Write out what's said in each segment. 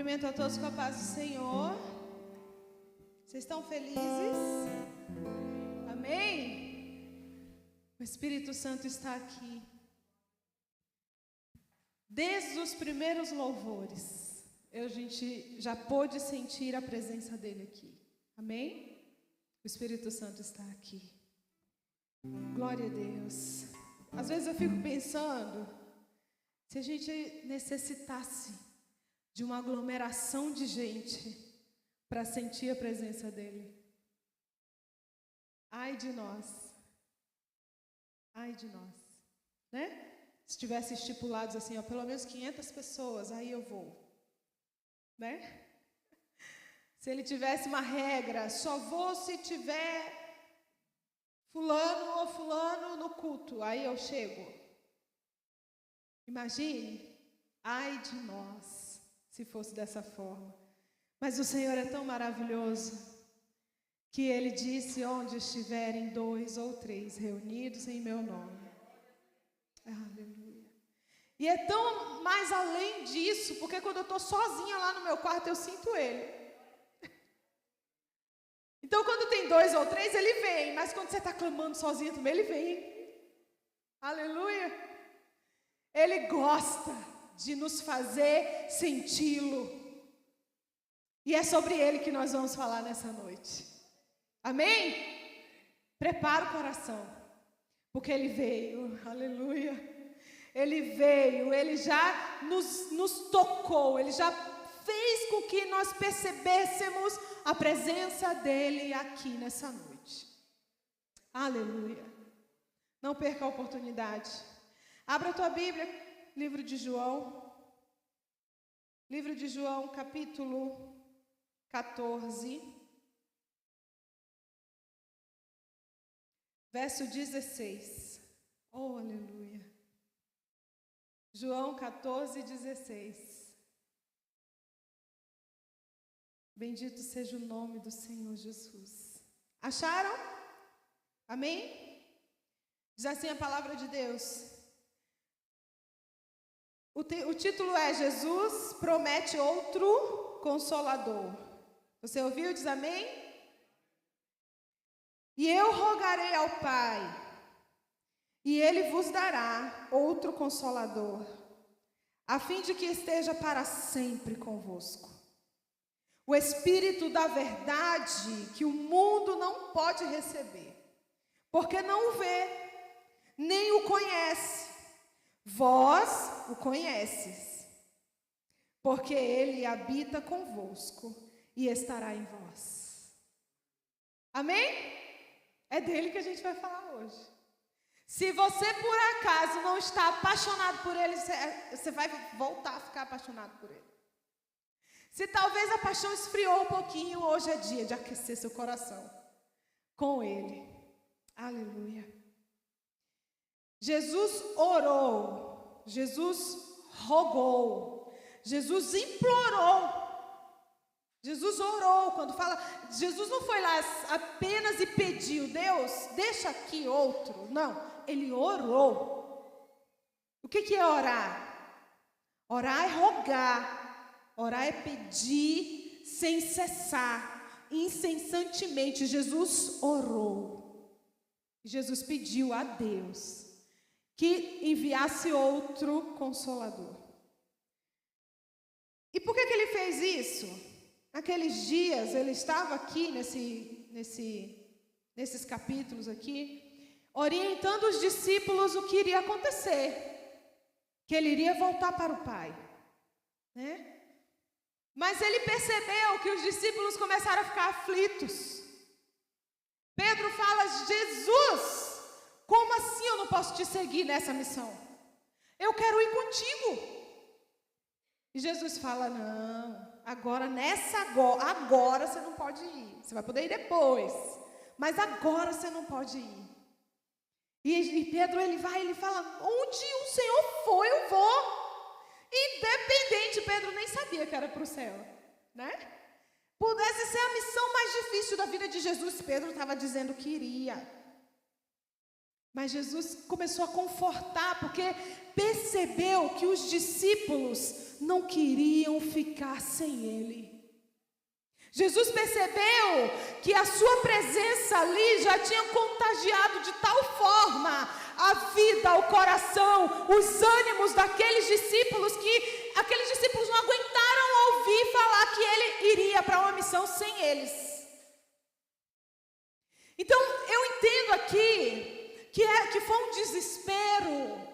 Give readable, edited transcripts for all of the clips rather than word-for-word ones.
Cumprimento a todos com a paz do Senhor. Vocês estão felizes? Amém? O Espírito Santo está aqui. Desde os primeiros louvores, a gente já pôde sentir a presença dele aqui. Amém? O Espírito Santo está aqui. Glória a Deus. Às vezes eu fico pensando, se a gente necessitasse de uma aglomeração de gente para sentir a presença dele. Ai de nós. Ai de nós. Né? Se tivesse estipulados assim, ó, pelo menos 500 pessoas, aí eu vou. Né? Se ele tivesse uma regra, só vou se tiver fulano ou fulano no culto, aí eu chego. Imagine, ai de nós, se fosse dessa forma. Mas o Senhor é tão maravilhoso, que Ele disse, onde estiverem 2 ou 3 reunidos em meu nome. Aleluia. E é tão mais além disso, porque quando eu estou sozinha lá no meu quarto, eu sinto Ele. Então, quando tem 2 ou 3, Ele vem. Mas quando você está clamando sozinha também, Ele vem. Aleluia. Ele gosta de nos fazer senti-lo. E é sobre Ele que nós vamos falar nessa noite. Amém? Prepara o coração. Porque Ele veio. Aleluia. Ele veio. Ele já nos tocou. Ele já fez com que nós percebêssemos a presença dEle aqui nessa noite. Aleluia. Não perca a oportunidade. Abra a tua Bíblia, livro de João. Livro de João, capítulo 14. Verso 16. Oh, aleluia. João 14, 16. Bendito seja o nome do Senhor Jesus. Acharam? Amém? Diz assim a palavra de Deus. O título é Jesus promete outro consolador. Você ouviu? Diz amém? E eu rogarei ao Pai, e Ele vos dará outro consolador, a fim de que esteja para sempre convosco. O Espírito da verdade que o mundo não pode receber, porque não o vê, nem o conhece. Vós o conheces, porque Ele habita convosco e estará em vós. Amém? É dele que a gente vai falar hoje. Se você por acaso não está apaixonado por Ele, você vai voltar a ficar apaixonado por Ele. Se talvez a paixão esfriou um pouquinho, hoje é dia de aquecer seu coração com Ele. Aleluia. Jesus orou, Jesus rogou, Jesus implorou. Jesus orou, quando fala, Jesus não foi lá apenas e pediu, Deus, deixa aqui outro. Não, Ele orou. O que é orar? Orar é rogar, orar é pedir sem cessar, incessantemente. Jesus orou. Jesus pediu a Deus que enviasse outro consolador. E por que Ele fez isso? Naqueles dias, Ele estava aqui, nesses capítulos aqui, orientando os discípulos o que iria acontecer. Que Ele iria voltar para o Pai. Né? Mas Ele percebeu que os discípulos começaram a ficar aflitos. Pedro fala, Jesus, como assim eu não posso te seguir nessa missão? Eu quero ir contigo. E Jesus fala, não, agora você não pode ir. Você vai poder ir depois, mas agora você não pode ir. E Pedro, ele fala, onde o Senhor for, eu vou. Independente, Pedro nem sabia que era para o céu, né? Pudesse ser a missão mais difícil da vida de Jesus, Pedro estava dizendo que iria. Mas Jesus começou a confortar, porque percebeu que os discípulos não queriam ficar sem ele. Jesus percebeu que a sua presença ali já tinha contagiado de tal forma a vida, o coração, os ânimos daqueles discípulos, que aqueles discípulos não aguentaram ouvir falar que ele iria para uma missão sem eles. Então eu entendo aqui que foi um desespero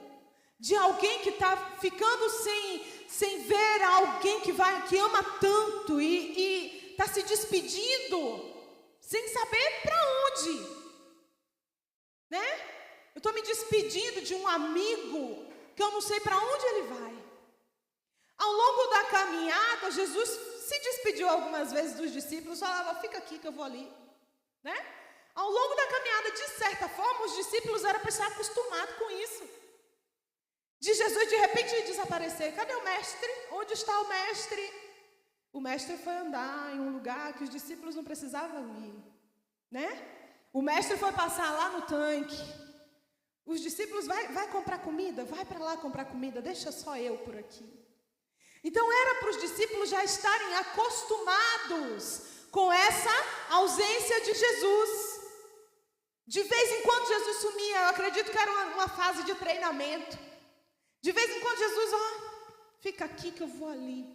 de alguém que está ficando sem ver alguém que ama tanto e está se despedindo, sem saber para onde, né? Eu estou me despedindo de um amigo que eu não sei para onde ele vai. Ao longo da caminhada, Jesus se despediu algumas vezes dos discípulos, falava, fica aqui que eu vou ali, né? Ao longo da caminhada, de certa forma, os discípulos eram para estar acostumados com isso. De Jesus, de repente, desaparecer. Cadê o mestre? Onde está o mestre? O mestre foi andar em um lugar que os discípulos não precisavam ir, né? O mestre foi passar lá no tanque. Os discípulos, vai comprar comida? Vai para lá comprar comida, deixa só eu por aqui. Então, era para os discípulos já estarem acostumados com essa ausência de Jesus. De vez em quando Jesus sumia, eu acredito que era uma fase de treinamento. De vez em quando Jesus, fica aqui que eu vou ali.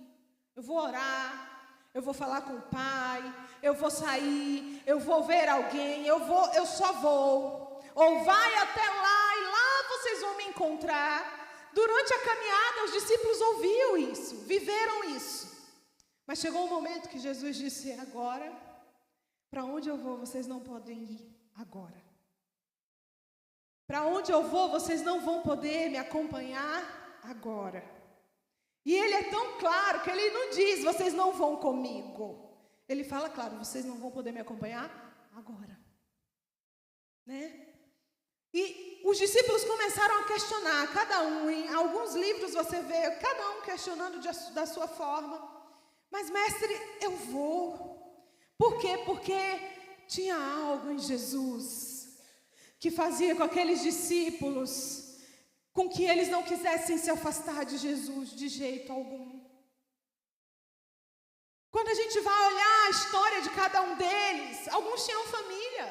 Eu vou orar, eu vou falar com o Pai, eu vou sair, eu vou ver alguém, eu só vou. Ou vai até lá e lá vocês vão me encontrar. Durante a caminhada, os discípulos ouviam isso, viveram isso. Mas chegou um momento que Jesus disse, agora, para onde eu vou, vocês não podem ir. Agora, para onde eu vou, vocês não vão poder me acompanhar agora. E ele é tão claro que ele não diz, vocês não vão comigo. Ele fala, claro, vocês não vão poder me acompanhar agora, né? E os discípulos começaram a questionar, cada um, em alguns livros você vê, cada um questionando da sua forma. Mas mestre, eu vou. Por quê? Porque tinha algo em Jesus que fazia com aqueles discípulos com que eles não quisessem se afastar de Jesus de jeito algum. Quando a gente vai olhar a história de cada um deles, alguns tinham família,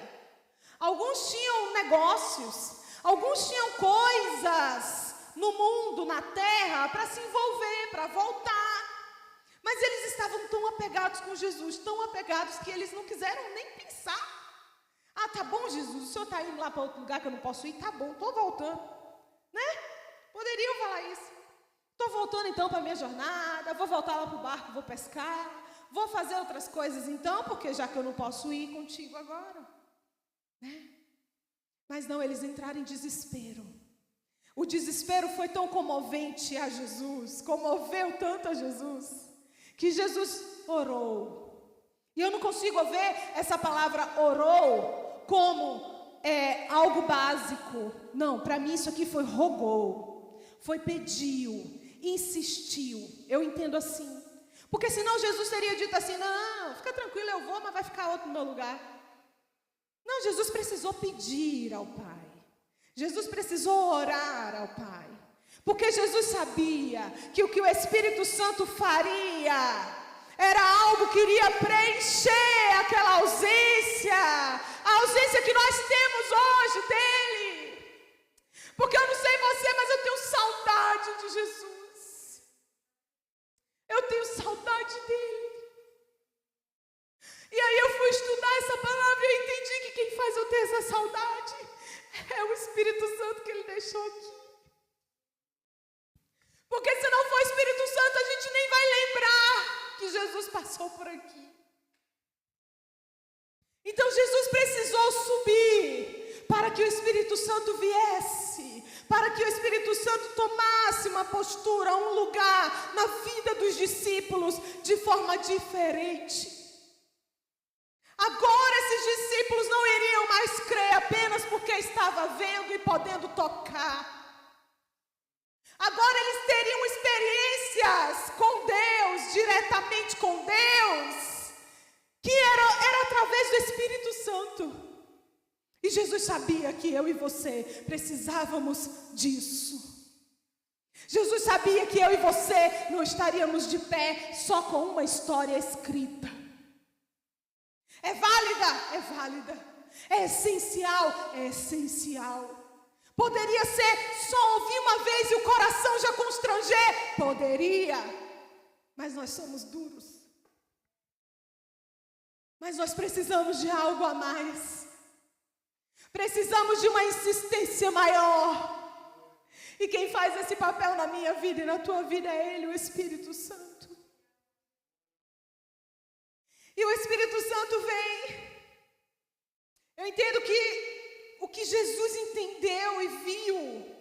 alguns tinham negócios, alguns tinham coisas no mundo, na terra, para se envolver, para voltar. Mas eles estavam tão apegados com Jesus, tão apegados que eles não quiseram nem pensar. Tá bom, Jesus, o senhor está indo lá para outro lugar que eu não posso ir? Tá bom, estou voltando, né? Poderiam falar isso. Estou voltando então para a minha jornada, vou voltar lá para o barco, vou pescar, vou fazer outras coisas então, porque já que eu não posso ir contigo agora, né? Mas não, eles entraram em desespero. O desespero foi tão comovente a Jesus, comoveu tanto a Jesus, que Jesus orou. E eu não consigo ver essa palavra orou como algo básico. Não, para mim isso aqui foi rogou, foi pediu, insistiu. Eu entendo assim. Porque senão Jesus teria dito assim, não, fica tranquilo, eu vou, mas vai ficar outro no meu lugar. Não, Jesus precisou pedir ao Pai. Jesus precisou orar ao Pai. Porque Jesus sabia que o que o Espírito Santo faria era algo que iria preencher aquela ausência, a ausência que nós temos hoje dele. Porque eu não sei você, mas eu tenho saudade de Jesus. Eu tenho saudade dele. E aí eu fui estudar essa palavra e eu entendi que quem faz eu ter essa saudade é o Espírito Santo que ele deixou aqui. Porque se não for o Espírito Santo, a gente nem vai lembrar que Jesus passou por aqui. Então Jesus precisou subir para que o Espírito Santo viesse, para que o Espírito Santo tomasse uma postura, um lugar na vida dos discípulos de forma diferente. Agora esses discípulos não iriam mais crer apenas porque estava vendo e podendo tocar. Agora eles teriam experiências com Deus, diretamente com Deus, que era através do Espírito Santo. E Jesus sabia que eu e você precisávamos disso. Jesus sabia que eu e você não estaríamos de pé só com uma história escrita. É válida? É válida. É essencial? É essencial. Poderia ser só ouvir uma vez e o coração já constranger? Poderia. Mas nós somos duros. Mas nós precisamos de algo a mais. Precisamos de uma insistência maior. E quem faz esse papel na minha vida e na tua vida é Ele, o Espírito Santo. E o Espírito Santo vem. Eu entendo que o que Jesus entendeu e viu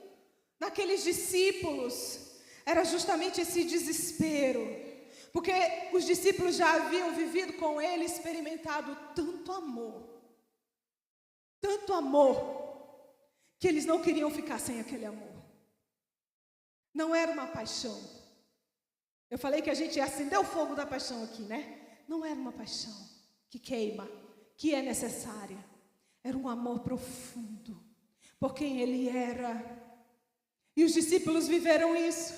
naqueles discípulos era justamente esse desespero. Porque os discípulos já haviam vivido com Ele, experimentado tanto amor, que eles não queriam ficar sem aquele amor. Não era uma paixão. Eu falei que a gente ia acender o fogo da paixão aqui, né? Não era uma paixão que queima, que é necessária. Era um amor profundo por quem Ele era. E os discípulos viveram isso.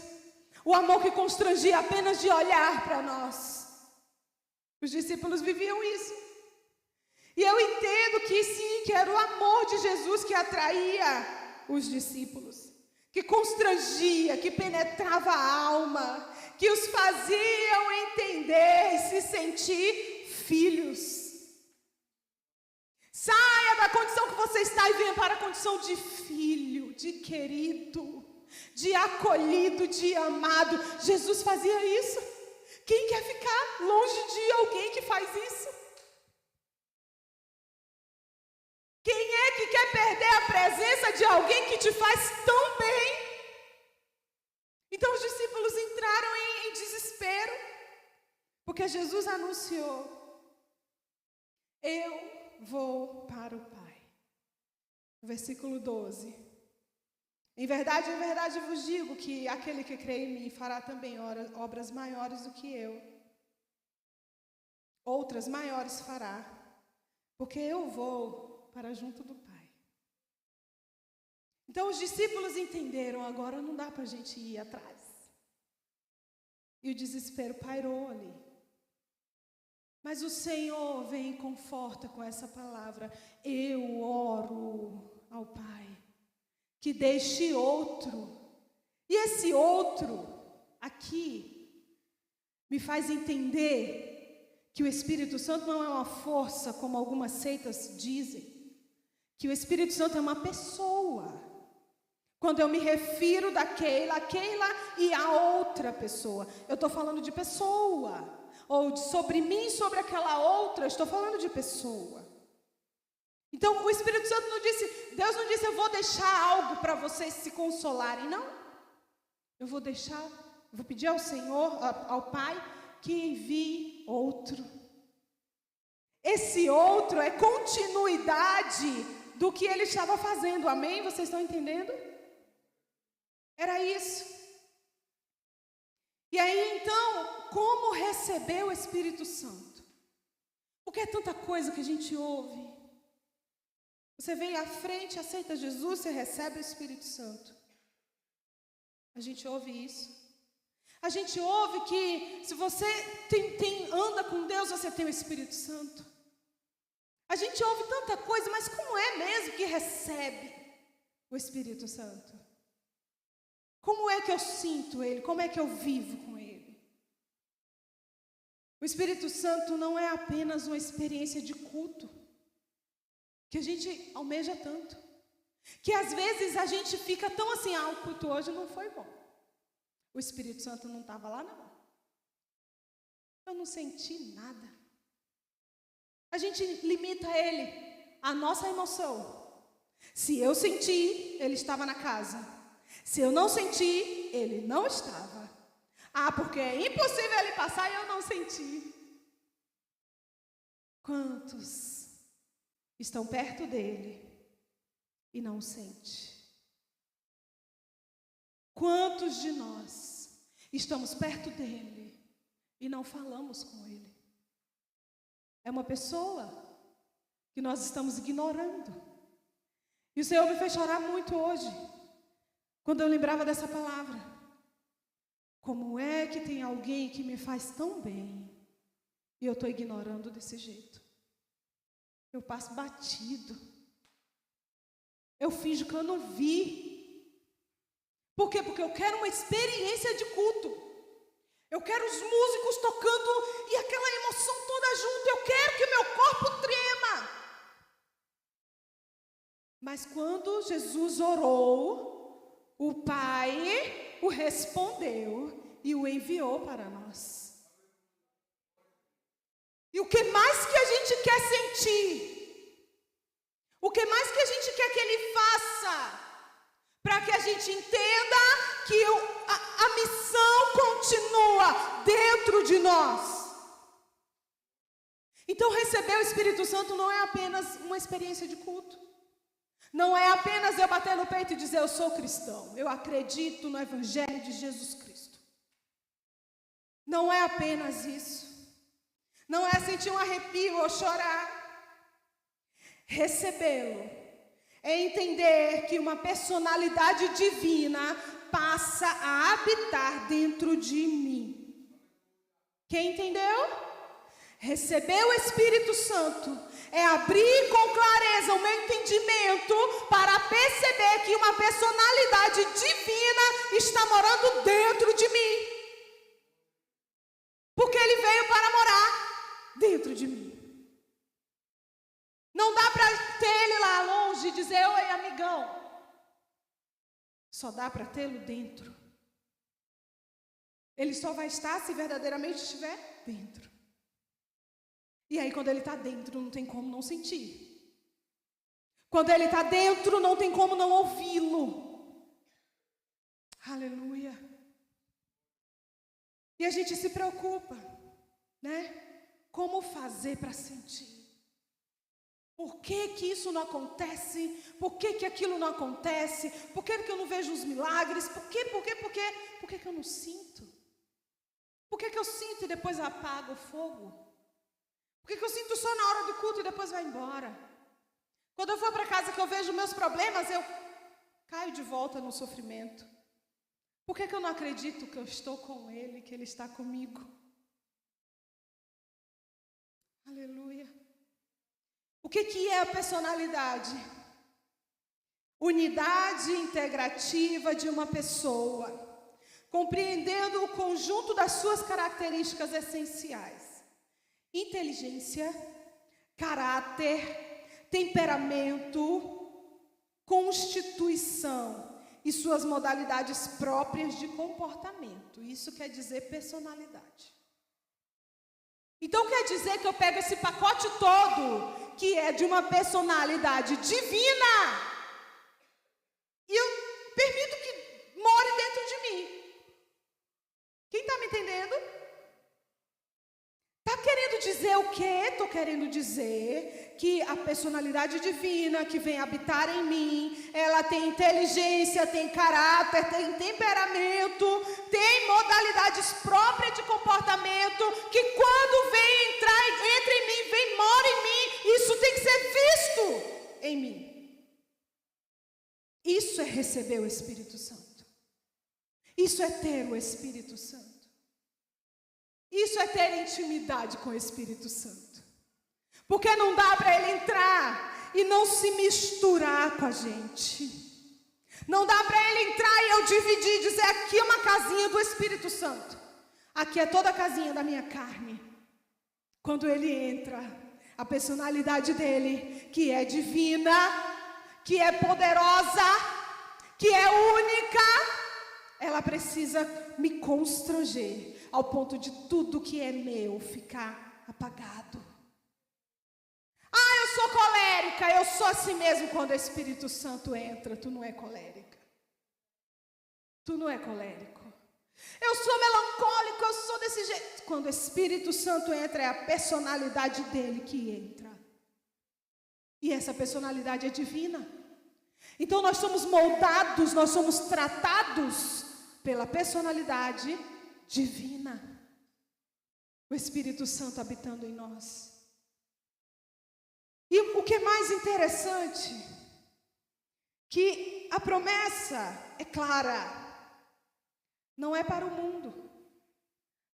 O amor que constrangia apenas de olhar para nós. Os discípulos viviam isso. E eu entendo que sim, que era o amor de Jesus que atraía os discípulos. Que constrangia, que penetrava a alma, que os faziam entender e se sentir filhos. Saia da condição que você está e venha para a condição de filho, de querido, de acolhido, de amado. Jesus fazia isso. Quem quer ficar longe de alguém que faz isso? Quem é que quer perder a presença de alguém que te faz tão bem? Então os discípulos entraram em desespero, porque Jesus anunciou: eu vou para o Pai. Versículo 12. Em verdade vos digo que aquele que crê em mim fará também obras maiores do que eu. Outras maiores fará, porque eu vou para junto do Pai. Então os discípulos entenderam, agora não dá para a gente ir atrás. E o desespero pairou ali. Mas o Senhor vem e conforta com essa palavra: eu oro ao Pai, que deixe outro. E esse outro aqui me faz entender que o Espírito Santo não é uma força, como algumas seitas dizem. Que o Espírito Santo é uma pessoa. Quando eu me refiro daquela, aquela e a outra pessoa, eu estou falando de pessoa. Ou sobre mim, sobre aquela outra, estou falando de pessoa. Então o Espírito Santo não disse, Deus não disse, eu vou deixar algo para vocês se consolarem, não. Eu vou pedir ao Senhor, ao Pai, que envie outro. Esse outro é continuidade do que Ele estava fazendo, amém? Vocês estão entendendo? Era isso. E aí então, como receber o Espírito Santo? Porque é tanta coisa que a gente ouve. Você vem à frente, aceita Jesus, você recebe o Espírito Santo. A gente ouve isso. A gente ouve que se você anda com Deus, você tem o Espírito Santo. A gente ouve tanta coisa, mas como é mesmo que recebe o Espírito Santo? Como é que eu sinto Ele? Como é que eu vivo com Ele? O Espírito Santo não é apenas uma experiência de culto, que a gente almeja tanto, que às vezes a gente fica tão assim, o culto hoje não foi bom. O Espírito Santo não estava lá, não. Eu não senti nada. A gente limita Ele, a nossa emoção. Se eu senti, Ele estava na casa. Se eu não senti, Ele não estava. Porque é impossível Ele passar e eu não senti. Quantos estão perto dEle e não sente? Quantos de nós estamos perto dEle e não falamos com Ele? É uma pessoa que nós estamos ignorando. E o Senhor me fez chorar muito hoje, quando eu lembrava dessa palavra. Como é que tem alguém que me faz tão bem e eu estou ignorando desse jeito? Eu passo batido. Eu finjo que eu não vi. Por quê? Porque eu quero uma experiência de culto. Eu quero os músicos tocando e aquela emoção toda junto. Eu quero que meu corpo trema. Mas quando Jesus orou, o Pai o respondeu e o enviou para nós. E o que mais que a gente quer sentir? O que mais que a gente quer que Ele faça? Para que a gente entenda que a missão continua dentro de nós. Então receber o Espírito Santo não é apenas uma experiência de culto. Não é apenas eu bater no peito e dizer eu sou cristão. Eu acredito no Evangelho de Jesus Cristo. Não é apenas isso. Não é sentir um arrepio ou chorar. Recebê-lo é entender que uma personalidade divina passa a habitar dentro de mim. Quem entendeu? Receber o Espírito Santo é abrir com clareza o meu entendimento para perceber que uma personalidade divina está morando dentro de mim. Porque Ele veio para morar dentro de mim. Não dá para ter Ele lá longe e dizer, oi amigão. Só dá para tê-lo dentro. Ele só vai estar se verdadeiramente estiver dentro. E aí quando Ele está dentro, não tem como não sentir. Quando Ele está dentro, não tem como não ouvi-lo. Aleluia. E a gente se preocupa, né? Como fazer para sentir? Por que que isso não acontece? Por que que aquilo não acontece? Por que que eu não vejo os milagres? Por que que eu não sinto? Por que que eu sinto e depois apago o fogo? Por que que eu sinto só na hora do culto e depois vai embora? Quando eu for para casa que eu vejo meus problemas, eu caio de volta no sofrimento. Por que que eu não acredito que eu estou com Ele, que Ele está comigo? Aleluia. O que é a personalidade? Unidade integrativa de uma pessoa, compreendendo o conjunto das suas características essenciais: inteligência, caráter, temperamento, constituição e suas modalidades próprias de comportamento. Isso quer dizer personalidade. Então quer dizer que eu pego esse pacote todo, que é de uma personalidade divina, e eu permito que more dentro de mim. Quem está me entendendo? Está querendo dizer o quê? Estou querendo dizer que a personalidade divina que vem habitar em mim, ela tem inteligência, tem caráter, tem temperamento, tem modalidades próprias de comportamento, que quando entra em mim, mora em mim, isso tem que ser visto em mim. Isso é receber o Espírito Santo. Isso é ter o Espírito Santo. Isso é ter intimidade com o Espírito Santo. Porque não dá para Ele entrar e não se misturar com a gente. Não dá para Ele entrar e eu dividir e dizer, aqui é uma casinha do Espírito Santo. Aqui é toda a casinha da minha carne. Quando Ele entra, a personalidade dEle, que é divina, que é poderosa, que é única, ela precisa me constranger ao ponto de tudo que é meu ficar apagado. Ah, eu sou colérica, eu sou assim mesmo. Quando o Espírito Santo entra, tu não é colérica. Tu não é colérico. Eu sou melancólico, eu sou desse jeito. Quando o Espírito Santo entra, é a personalidade dele que entra. E essa personalidade é divina. Então nós somos moldados, nós somos tratados pela personalidade divina. O Espírito Santo habitando em nós. E o que é mais interessante que a promessa é clara. Não é para o mundo.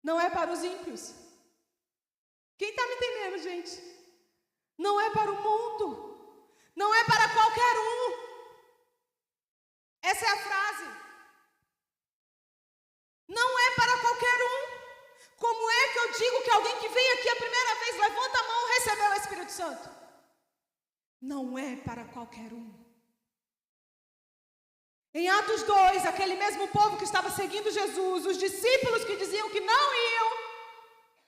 Não é para os ímpios. Quem está me entendendo, gente? Não é para o mundo. Não é para qualquer um. Essa é a frase. Não é para qualquer um. Como é que eu digo que alguém que vem aqui a primeira vez, levanta a mão e recebeu o Espírito Santo? Não é para qualquer um. Em Atos 2, aquele mesmo povo que estava seguindo Jesus, os discípulos que diziam que não iam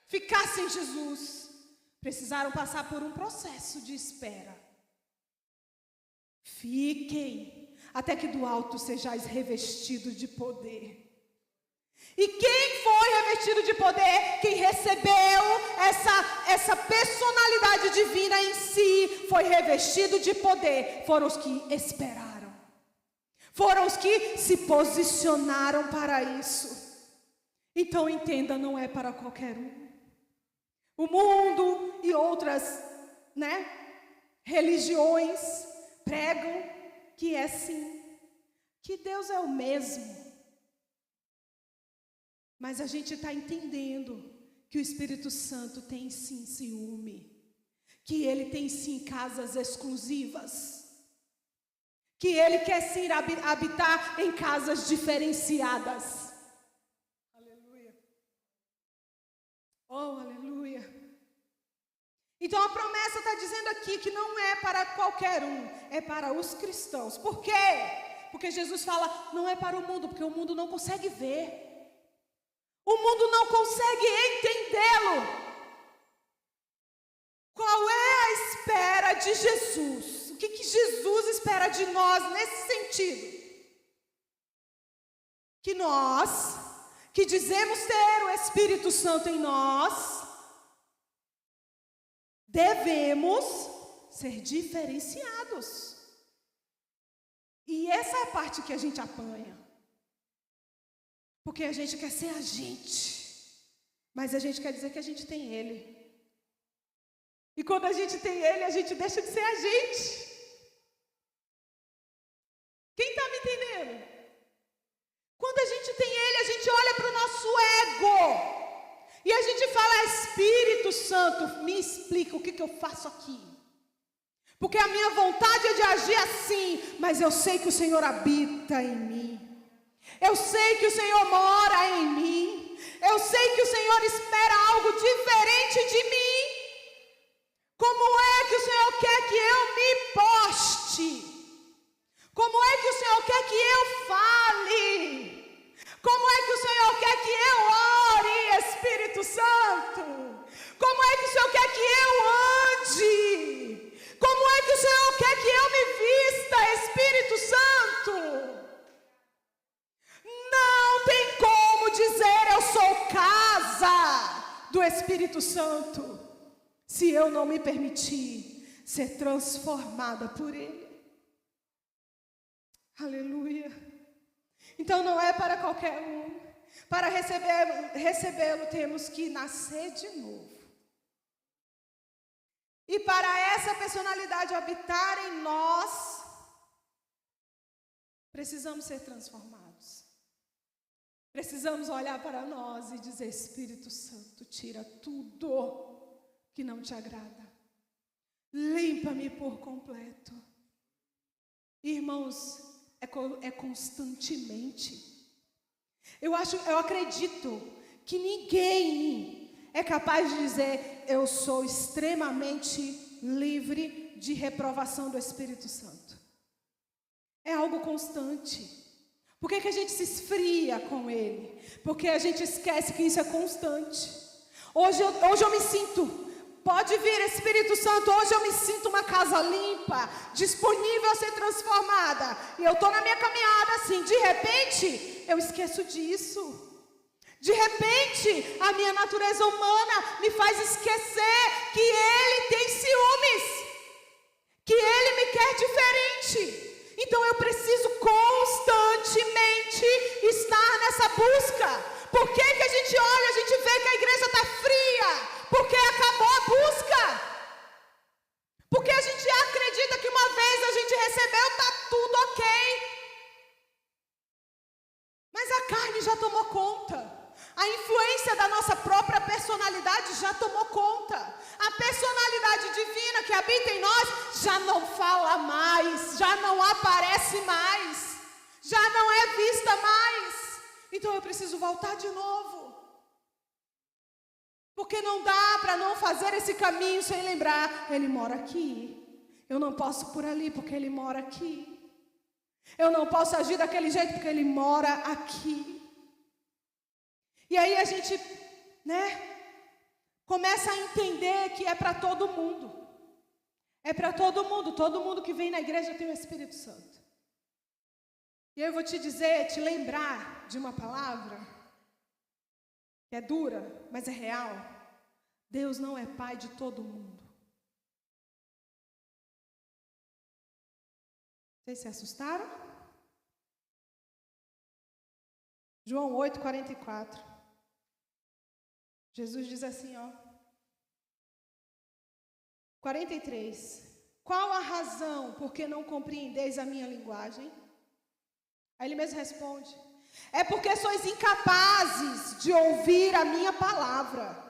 ficar sem Jesus, precisaram passar por um processo de espera. Fiquem, até que do alto sejais revestidos de poder. E quem foi revestido de poder, quem recebeu essa personalidade divina em si, foi revestido de poder, foram os que esperaram. Foram os que se posicionaram para isso. Então entenda, não é para qualquer um. O mundo e outras, religiões pregam que é sim, que Deus é o mesmo. Mas a gente está entendendo que o Espírito Santo tem sim ciúme, que Ele tem sim casas exclusivas, que Ele quer sim habitar em casas diferenciadas. Aleluia. Oh, aleluia. Então a promessa está dizendo aqui que não é para qualquer um, é para os cristãos. Por quê? Porque Jesus fala, não é para o mundo, porque o mundo não consegue ver. O mundo não consegue entendê-lo. Qual é a espera de Jesus? O que Jesus espera de nós nesse sentido? Que nós, que dizemos ter o Espírito Santo em nós, devemos ser diferenciados. E essa é a parte que a gente apanha. Porque a gente quer ser a gente, mas a gente quer dizer que a gente tem Ele. E quando a gente tem Ele, a gente deixa de ser a gente. Quem está me entendendo? Quando a gente tem Ele, a gente olha para o nosso ego. E a gente fala, Espírito Santo, me explica o que eu faço aqui. Porque a minha vontade é de agir assim, mas eu sei que o Senhor habita em mim. Eu sei que o Senhor mora em mim. Eu sei que o Senhor espera algo diferente de mim. Como é que o Senhor quer que eu me poste? Como é que o Senhor quer que eu fale? Como é que o Senhor quer que eu ore, Espírito Santo? Como é que o Senhor quer que eu ande? Como é que o Senhor quer que eu me vista, Espírito Santo? Não tem como dizer eu sou casa do Espírito Santo se eu não me permitir ser transformada por Ele. Aleluia. Então não é para qualquer um. Para recebê-lo temos que nascer de novo. E para essa personalidade habitar em nós, precisamos ser transformados. Precisamos olhar para nós e dizer, Espírito Santo, tira tudo que não te agrada. Limpa-me por completo. Irmãos, é constantemente. Eu acredito que ninguém é capaz de dizer, eu sou extremamente livre de reprovação do Espírito Santo. É algo constante. Por que a gente se esfria com Ele? Porque a gente esquece que isso é constante. Hoje eu me sinto, pode vir Espírito Santo, hoje eu me sinto uma casa limpa, disponível a ser transformada. E eu estou na minha caminhada assim, de repente, eu esqueço disso. De repente, a minha natureza humana me faz esquecer que Ele tem ciúmes, que Ele me quer diferente. Então eu preciso constantemente estar nessa busca. Por que a gente olha, a gente vê que a igreja está fria? Porque acabou a busca. Porque a gente acredita que uma vez a gente recebeu, está tudo ok. Mas a carne já tomou conta. A influência da nossa própria personalidade já tomou conta. A personalidade divina que habita em nós já não fala mais, já não aparece mais, já não é vista mais. Então eu preciso voltar de novo. Porque não dá para não fazer esse caminho sem lembrar, ele mora aqui. Eu não posso por ali porque ele mora aqui. Eu não posso agir daquele jeito porque ele mora aqui. E aí a gente, começa a entender que é para todo mundo. É para todo mundo que vem na igreja tem o Espírito Santo. E eu vou te dizer, te lembrar de uma palavra que é dura, mas é real. Deus não é pai de todo mundo. Vocês se assustaram? João 8:44. Jesus diz assim, 43. Qual a razão por que não compreendeis a minha linguagem? Aí ele mesmo responde: é porque sois incapazes de ouvir a minha palavra.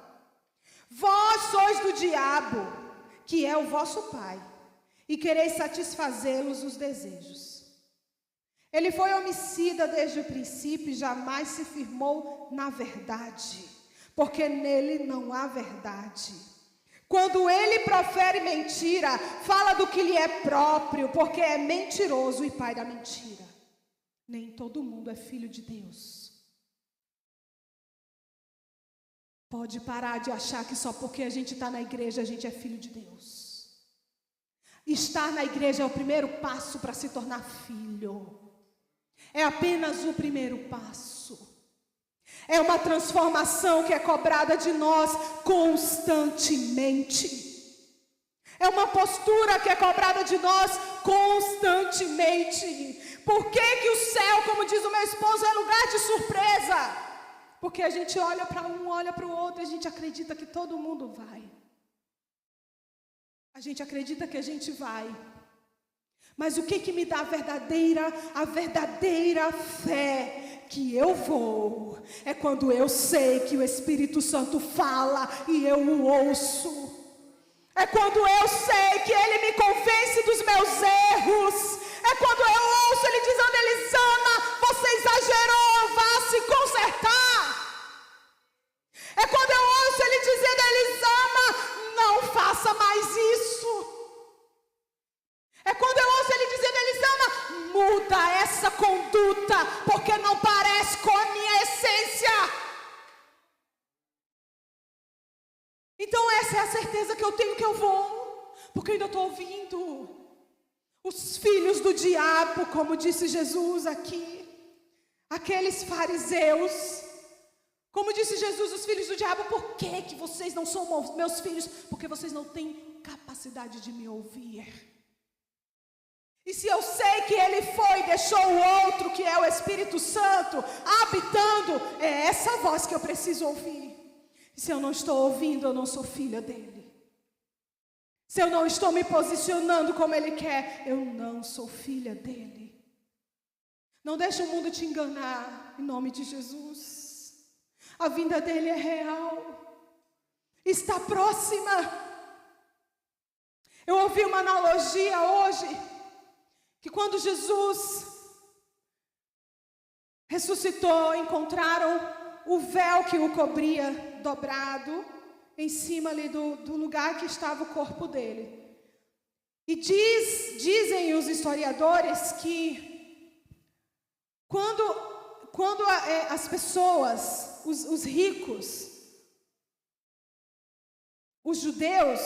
Vós sois do diabo, que é o vosso pai, e quereis satisfazê-los os desejos. Ele foi homicida desde o princípio e jamais se firmou na verdade, porque nele não há verdade. Quando ele profere mentira, fala do que lhe é próprio, porque é mentiroso e pai da mentira. Nem todo mundo é filho de Deus. Pode parar de achar que só porque a gente está na igreja a gente é filho de Deus. Estar na igreja é o primeiro passo para se tornar filho. É apenas o primeiro passo. É uma transformação que é cobrada de nós constantemente. É uma postura que é cobrada de nós constantemente. Por que o céu, como diz o meu esposo, é lugar de surpresa? Porque a gente olha para um, olha para o outro e a gente acredita que todo mundo vai. A gente acredita que a gente vai. Mas o que me dá a verdadeira fé que eu vou, é quando eu sei que o Espírito Santo fala e eu o ouço. É quando eu sei que ele me convence dos meus erros. É quando eu ouço ele dizendo: Elisama, você exagerou, vá se consertar. É quando eu ouço ele dizendo: Elisama, não faça mais isso. É quando eu ouço ele dizendo: Elisama, muda essa conduta, porque não parece com a minha essência. Então essa é a certeza que eu tenho que eu vou, porque eu ainda estou ouvindo os filhos do diabo, como disse Jesus aqui, aqueles fariseus. Como disse Jesus, os filhos do diabo: por que vocês não são meus filhos? Porque vocês não têm capacidade de me ouvir. E se eu sei que ele foi e deixou o outro, que é o Espírito Santo, habitando, é essa voz que eu preciso ouvir. E se eu não estou ouvindo, eu não sou filha dele. Se eu não estou me posicionando como ele quer, eu não sou filha dele. Não deixe o mundo te enganar, em nome de Jesus. A vinda dele é real. Está próxima. Eu ouvi uma analogia hoje, que quando Jesus ressuscitou, encontraram o véu que o cobria dobrado em cima ali do lugar que estava o corpo dele. E dizem os historiadores que quando as pessoas, os ricos, os judeus,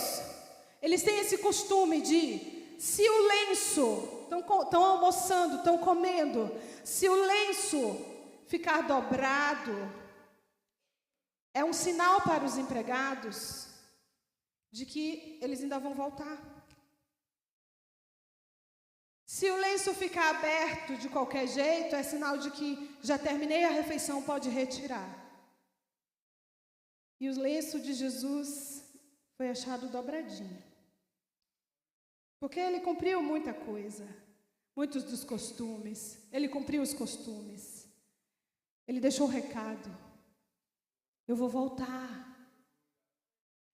eles têm esse costume de, se o lenço, estão almoçando, estão comendo, se o lenço ficar dobrado, é um sinal para os empregados de que eles ainda vão voltar. Se o lenço ficar aberto de qualquer jeito, é sinal de que já terminei a refeição, pode retirar. E o lenço de Jesus foi achado dobradinho. Porque ele cumpriu muita coisa, muitos dos costumes, ele cumpriu os costumes. Ele deixou o recado. Eu vou voltar.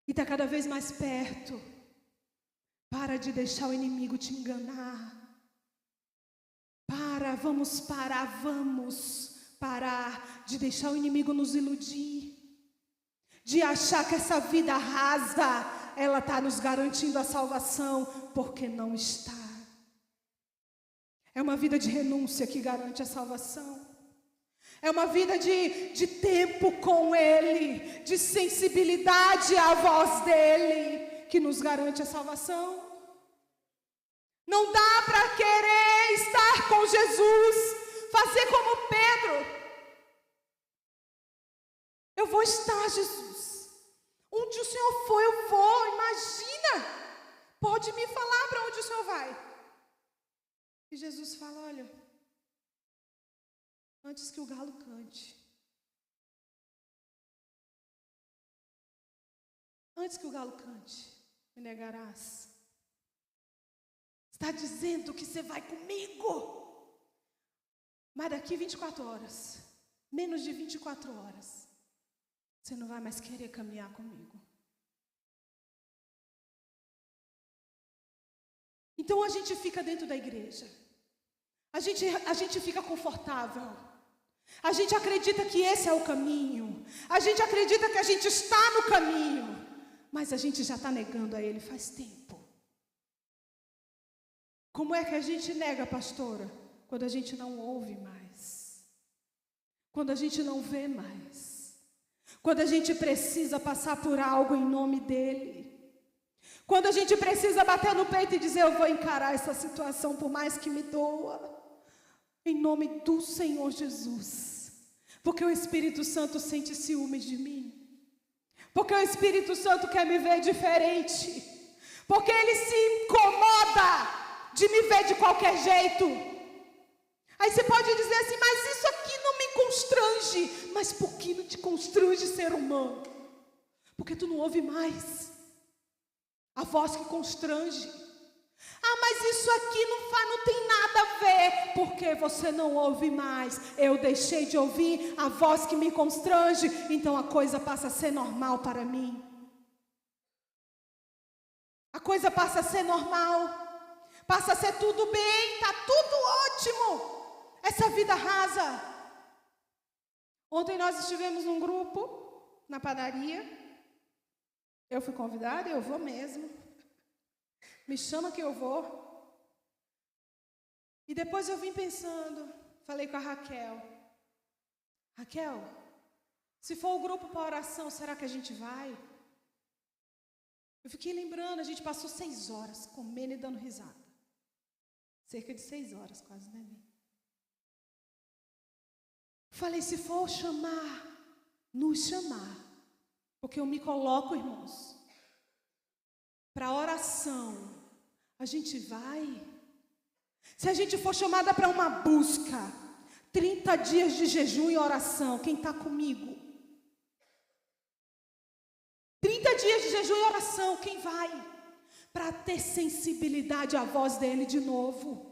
E está cada vez mais perto. Para de deixar o inimigo te enganar. Vamos parar de deixar o inimigo nos iludir. De achar que essa vida rasa, ela está nos garantindo a salvação, porque não está. É uma vida de renúncia que garante a salvação. É uma vida de tempo com Ele, de sensibilidade à voz dEle, que nos garante a salvação. Não dá para querer estar com Jesus, fazer como Pedro. Eu vou estar, Jesus. Onde o Senhor for, eu vou. Imagina. Pode me falar para onde o Senhor vai. E Jesus fala, olha, antes que o galo cante. Antes que o galo cante, me negarás. Está dizendo que você vai comigo. Mas daqui 24 horas, menos de 24 horas, você não vai mais querer caminhar comigo. Então a gente fica dentro da igreja. A gente fica confortável. A gente acredita que esse é o caminho. A gente acredita que a gente está no caminho. Mas a gente já está negando a Ele faz tempo. Como é que a gente nega, pastora? Quando a gente não ouve mais. Quando a gente não vê mais. Quando a gente precisa passar por algo em nome dEle. Quando a gente precisa bater no peito e dizer, eu vou encarar essa situação por mais que me doa. Em nome do Senhor Jesus. Porque o Espírito Santo sente ciúmes de mim. Porque o Espírito Santo quer me ver diferente. Porque Ele se incomoda de me ver de qualquer jeito. Aí você pode dizer assim, mas isso aqui não me constrange. Mas por que não te constrange, ser humano? Porque tu não ouve mais a voz que constrange. Ah, mas isso aqui não tem nada a ver. Porque você não ouve mais. Eu deixei de ouvir a voz que me constrange. Então a coisa passa a ser normal para mim. A coisa passa a ser normal. Passa a ser tudo bem, está tudo ótimo. Essa vida rasa. Ontem nós estivemos num grupo, na padaria. Eu fui convidada, eu vou mesmo. Me chama que eu vou. E depois eu vim pensando, falei com a Raquel. Raquel, se for o grupo para oração, será que a gente vai? Eu fiquei lembrando, a gente passou 6 horas comendo e dando risada. Cerca de 6 horas, quase, né? Falei, se for chamar, nos chamar. Porque eu me coloco, irmãos, para oração. A gente vai. Se a gente for chamada para uma busca, 30 dias de jejum e oração, quem está comigo? 30 dias de jejum e oração, quem vai? Para ter sensibilidade à voz dele de novo.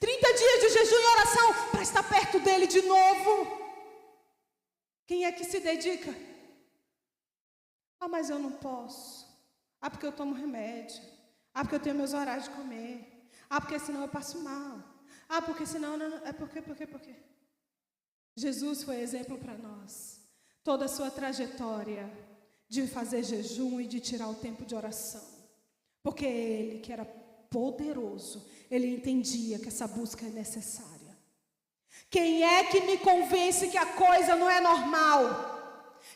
30 dias de jejum e oração para estar perto dele de novo. Quem é que se dedica? Ah, mas eu não posso. Ah, porque eu tomo remédio. Ah, porque eu tenho meus horários de comer. Ah, porque senão eu passo mal. Ah, porque senão... Não. É por quê? Jesus foi exemplo para nós. Toda a sua trajetória de fazer jejum e de tirar o tempo de oração. Porque ele, que era poderoso, ele entendia que essa busca é necessária. Quem é que me convence que a coisa não é normal?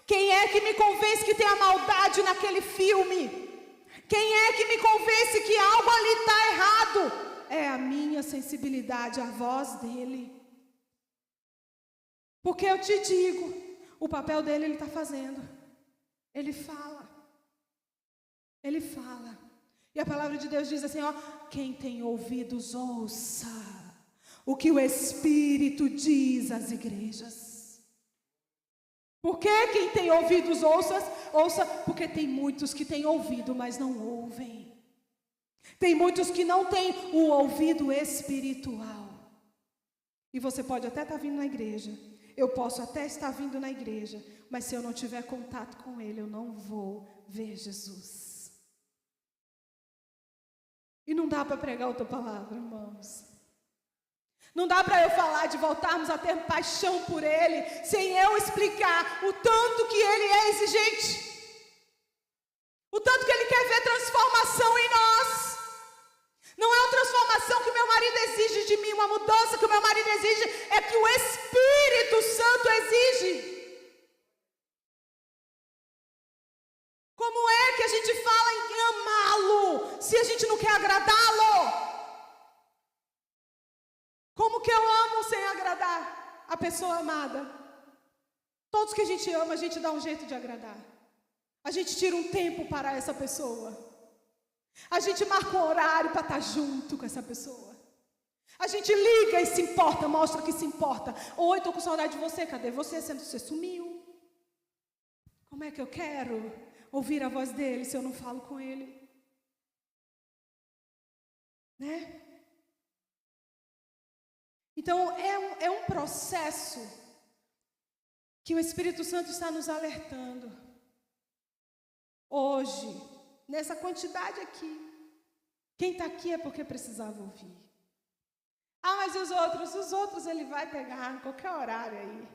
Quem é que me convence que tem a maldade naquele filme? Quem é que me convence que algo ali está errado? É a minha sensibilidade à voz dele. Porque eu te digo, o papel dele ele está fazendo. Ele fala. Ele fala. E a palavra de Deus diz assim, ó, quem tem ouvidos, ouça o que o Espírito diz às igrejas. Por que quem tem ouvidos, ouça, porque tem muitos que têm ouvido, mas não ouvem. Tem muitos que não têm o ouvido espiritual. E você pode até estar vindo na igreja Eu posso até estar vindo na igreja, mas se eu não tiver contato com Ele, eu não vou ver Jesus. E não dá para pregar outra palavra, irmãos. Não dá para eu falar de voltarmos a ter paixão por Ele, sem eu explicar o tanto que Ele é exigente. O tanto que Ele quer ver transformação em nós. Não é uma transformação que o meu marido exige de mim, uma mudança que o meu marido exige, é que o Espírito Santo exige. Como é que a gente fala em amá-lo, se a gente não quer agradá-lo? Como que eu amo sem agradar a pessoa amada? Todos que a gente ama, a gente dá um jeito de agradar. A gente tira um tempo para essa pessoa. A gente marca um horário para estar junto com essa pessoa. A gente liga e se importa, mostra que se importa. Oi, estou com saudade de você, cadê você? Você sumiu. Como é que eu quero ouvir a voz dele se eu não falo com ele? Né? Então, é um processo que o Espírito Santo está nos alertando. Hoje, nessa quantidade aqui, quem está aqui é porque precisava ouvir. Ah, mas os outros ele vai pegar em qualquer horário aí.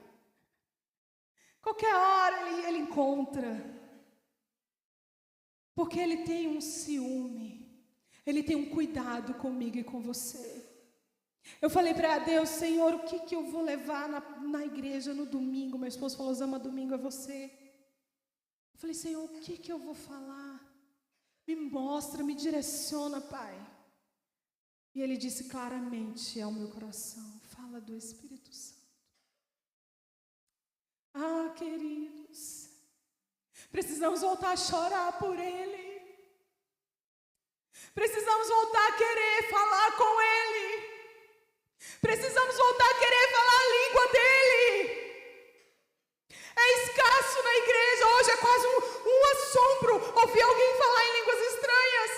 Qualquer hora ele encontra. Porque ele tem um ciúme, ele tem um cuidado comigo e com você. Eu falei para Deus, Senhor, o que eu vou levar na igreja no domingo? Meu esposo falou, Zama, domingo é você. Eu falei, Senhor, o que eu vou falar? Me mostra, me direciona, Pai. E Ele disse claramente ao meu coração, fala do Espírito Santo. Ah, queridos, precisamos voltar a chorar por Ele. Precisamos voltar a querer falar com Ele. Precisamos voltar a querer falar a língua dEle. É escasso na igreja, hoje é quase um assombro ouvir alguém falar em línguas estranhas.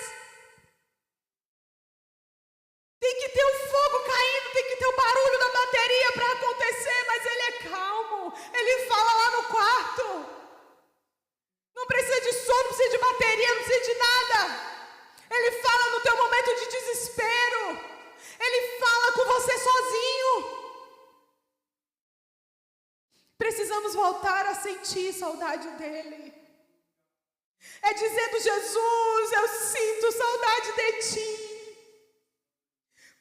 Tem que ter o fogo caindo, tem que ter o barulho da bateria para acontecer, mas Ele é calmo, Ele fala lá no quarto. Não precisa de som, não precisa de bateria, não precisa de nada. Ele fala no teu momento de desespero. Ele fala com você sozinho. Precisamos voltar a sentir saudade dEle. É dizendo, Jesus, eu sinto saudade de Ti.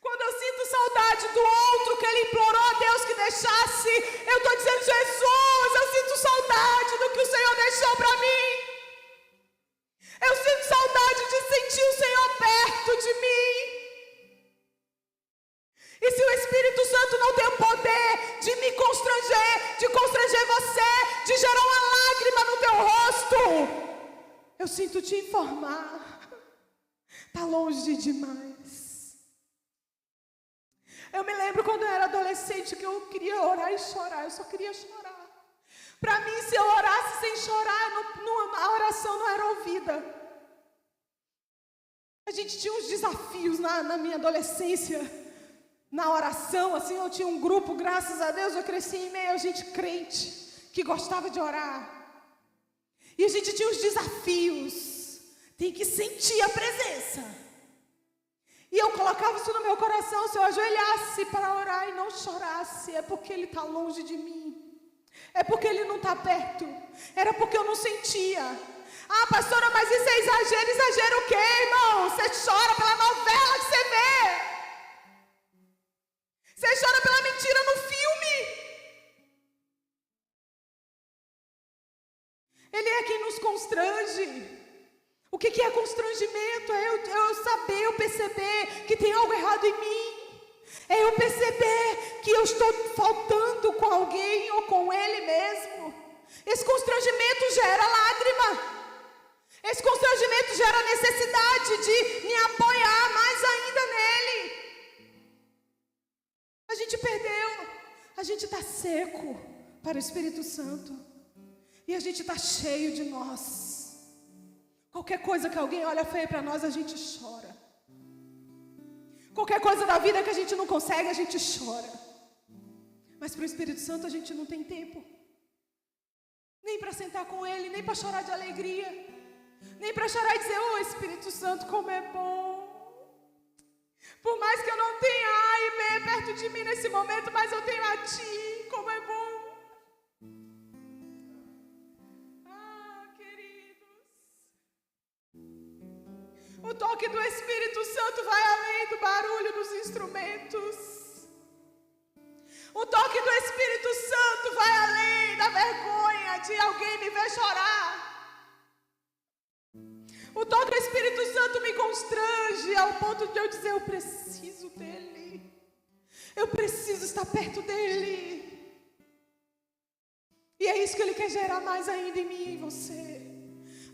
Quando eu sinto saudade do outro que ele implorou a Deus que deixasse, eu estou dizendo, Jesus, eu sinto saudade do que o Senhor deixou para mim. Eu sinto saudade de sentir o Senhor perto de mim. E se o Espírito Santo não tem o poder de me constranger, de constranger você, de gerar uma lágrima no teu rosto, eu sinto te informar, está longe demais. Eu me lembro quando eu era adolescente que eu queria orar e chorar, eu só queria chorar. Para mim, se eu orasse sem chorar, a oração não era ouvida. A gente tinha uns desafios na minha adolescência, na oração, assim, eu tinha um grupo, graças a Deus, eu cresci em meio a gente crente, que gostava de orar. E a gente tinha os desafios, tem que sentir a presença. E eu colocava isso no meu coração, se eu ajoelhasse para orar e não chorasse, é porque Ele está longe de mim. É porque Ele não está perto. Era porque eu não sentia. Ah, pastora, mas isso é exagero. Exagero o quê, irmão? Você chora pela novela que você vê. Você chora pela mentira no filme. Ele é quem nos constrange. O que é constrangimento? É eu saber, eu perceber que tem algo errado em mim. É eu perceber que eu estou faltando com alguém ou com Ele mesmo. Esse constrangimento gera lágrima. Esse constrangimento gera necessidade de me apoiar mais ainda nele. A gente perdeu. A gente está seco para o Espírito Santo. E a gente está cheio de nós. Qualquer coisa que alguém olha feio para nós, a gente chora. Qualquer coisa da vida que a gente não consegue, a gente chora. Mas para o Espírito Santo a gente não tem tempo. Nem para sentar com Ele, nem para chorar de alegria. Nem para chorar e dizer, oh Espírito Santo, como é bom. Por mais que eu não tenha A e B perto de mim nesse momento, mas eu tenho a Ti, como é bom. O toque do Espírito Santo vai além do barulho dos instrumentos. O toque do Espírito Santo vai além da vergonha de alguém me ver chorar. O toque do Espírito Santo me constrange ao ponto de eu dizer, eu preciso dele. Eu preciso estar perto dele. E é isso que ele quer gerar mais ainda em mim e em você.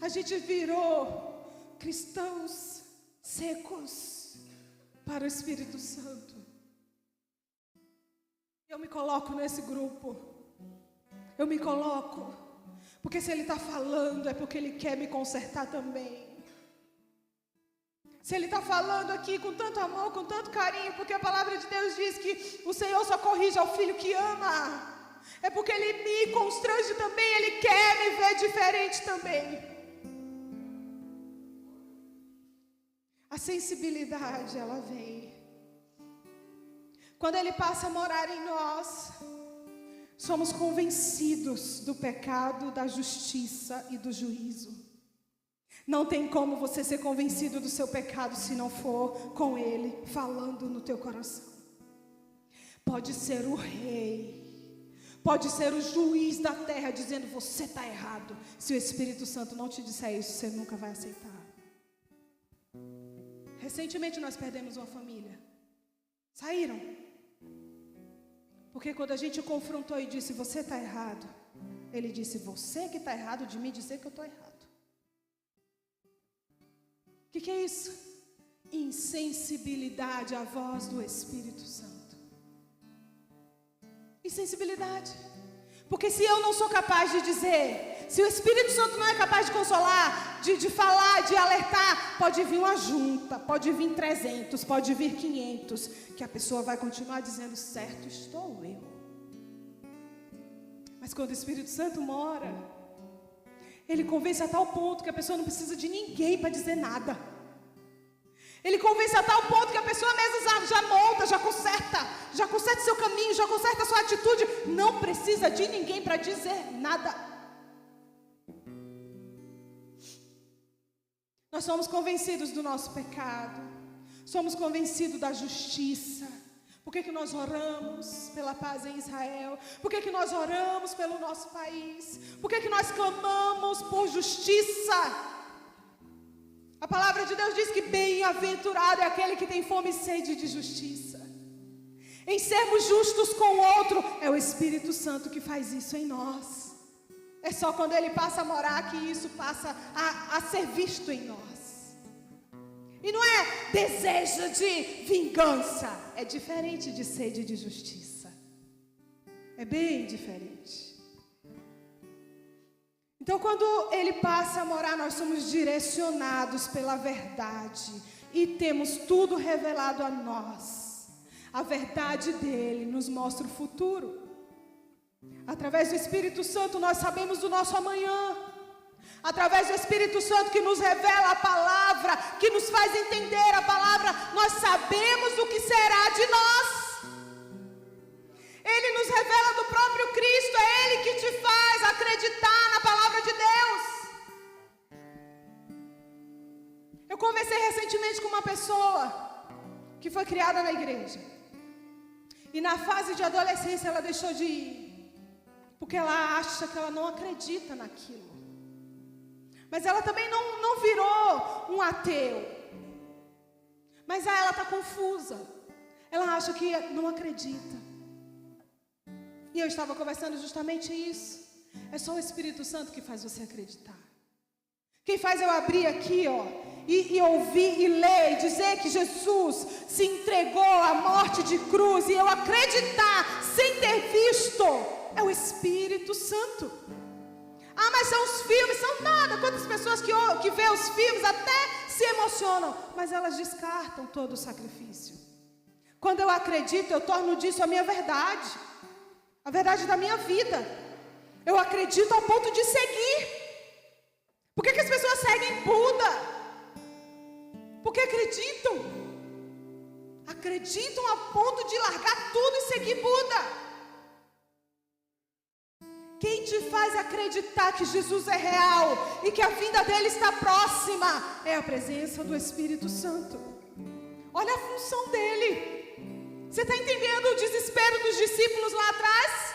A gente virou cristãos secos para o Espírito Santo. Eu me coloco nesse grupo. Eu me coloco. Porque se Ele está falando, é porque Ele quer me consertar também. Se Ele está falando aqui com tanto amor, com tanto carinho, porque a palavra de Deus diz que o Senhor só corrige ao filho que ama. É porque Ele me constrange também, Ele quer me ver diferente também. A sensibilidade, ela vem. Quando Ele passa a morar em nós, somos convencidos do pecado, da justiça e do juízo. Não tem como você ser convencido do seu pecado se não for com Ele falando no teu coração. Pode ser o rei, pode ser o juiz da terra dizendo você está errado. Se o Espírito Santo não te disser isso, você nunca vai aceitar. Recentemente nós perdemos uma família. Saíram. Porque quando a gente confrontou e disse, você está errado. Ele disse, você que está errado de me dizer que eu estou errado. O que é isso? Insensibilidade à voz do Espírito Santo. Insensibilidade. Porque se eu não sou capaz de dizer, se o Espírito Santo não é capaz de consolar, de falar, de alertar, pode vir uma junta, pode vir 300, pode vir 500, que a pessoa vai continuar dizendo, certo estou eu. Mas quando o Espírito Santo mora, Ele convence a tal ponto que a pessoa não precisa de ninguém para dizer nada. Ele convence a tal ponto que a pessoa mesmo já monta, já conserta seu caminho, já conserta a sua atitude. Não precisa de ninguém para dizer nada. Nós somos convencidos do nosso pecado. Somos convencidos da justiça. Por que nós oramos pela paz em Israel? Por que nós oramos pelo nosso país? Por que nós clamamos por justiça? A palavra de Deus diz que bem-aventurado é aquele que tem fome e sede de justiça. Em sermos justos com o outro, é o Espírito Santo que faz isso em nós. É só quando Ele passa a morar que isso passa a ser visto em nós. E não é desejo de vingança, é diferente de sede de justiça. É bem diferente. Então, quando Ele passa a morar, nós somos direcionados pela verdade e temos tudo revelado a nós. A verdade dEle nos mostra o futuro. Através do Espírito Santo, nós sabemos do nosso amanhã. Através do Espírito Santo que nos revela a palavra, que nos faz entender a palavra, nós sabemos o que será de nós. Ele nos revela do próprio Cristo, é Ele que te faz acreditar na palavra de Deus. Eu conversei recentemente com uma pessoa que foi criada na igreja. E na fase de adolescência ela deixou de ir, porque ela acha que ela não acredita naquilo. Mas ela também não virou um ateu. Mas ela está confusa. Ela acha que não acredita. E eu estava conversando justamente isso. É só o Espírito Santo que faz você acreditar. Quem faz eu abrir aqui, e ouvir e ler e dizer que Jesus se entregou à morte de cruz e eu acreditar sem ter visto, é o Espírito Santo. Ah, mas são os filmes, são nada. Quantas pessoas que vê os filmes até se emocionam, mas elas descartam todo o sacrifício. Quando eu acredito, eu torno disso a minha verdade. a verdade da minha vida. Eu acredito ao ponto de seguir. Por que as pessoas seguem Buda? Porque acreditam. Acreditam a ponto de largar tudo e seguir Buda. Quem te faz acreditar que Jesus é real e que a vinda dele está próxima é a presença do Espírito Santo. Olha a função dele. Você está entendendo o desespero dos discípulos lá atrás?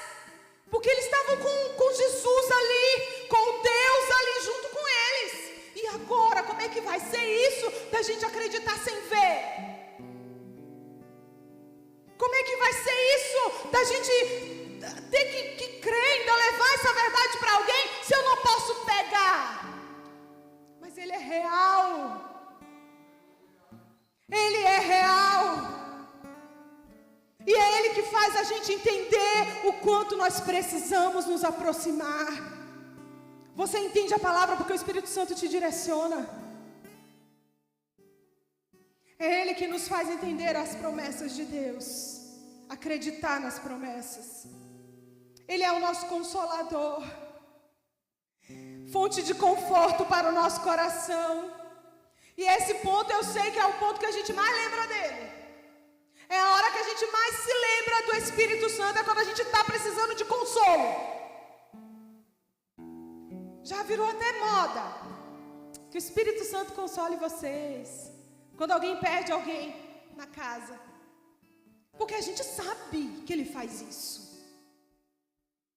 Porque eles estavam com Jesus ali, com Deus ali junto com eles. E agora, como é que vai ser isso da gente acreditar sem ver? Como é que vai ser isso da gente ter que crer, ainda levar essa verdade para alguém, se eu não posso pegar? Mas ele é real. Ele é real. E é ele que faz a gente entender o quanto nós precisamos nos aproximar. Você entende a palavra porque o Espírito Santo te direciona. É ele que nos faz entender as promessas de Deus, acreditar nas promessas. Ele é o nosso consolador, fonte de conforto para o nosso coração. E esse ponto eu sei que é o ponto que a gente mais lembra dele. É a hora que a gente mais se lembra do Espírito Santo, é quando a gente está precisando de consolo. Já virou até moda que o Espírito Santo console vocês quando alguém perde alguém na casa, porque a gente sabe que ele faz isso.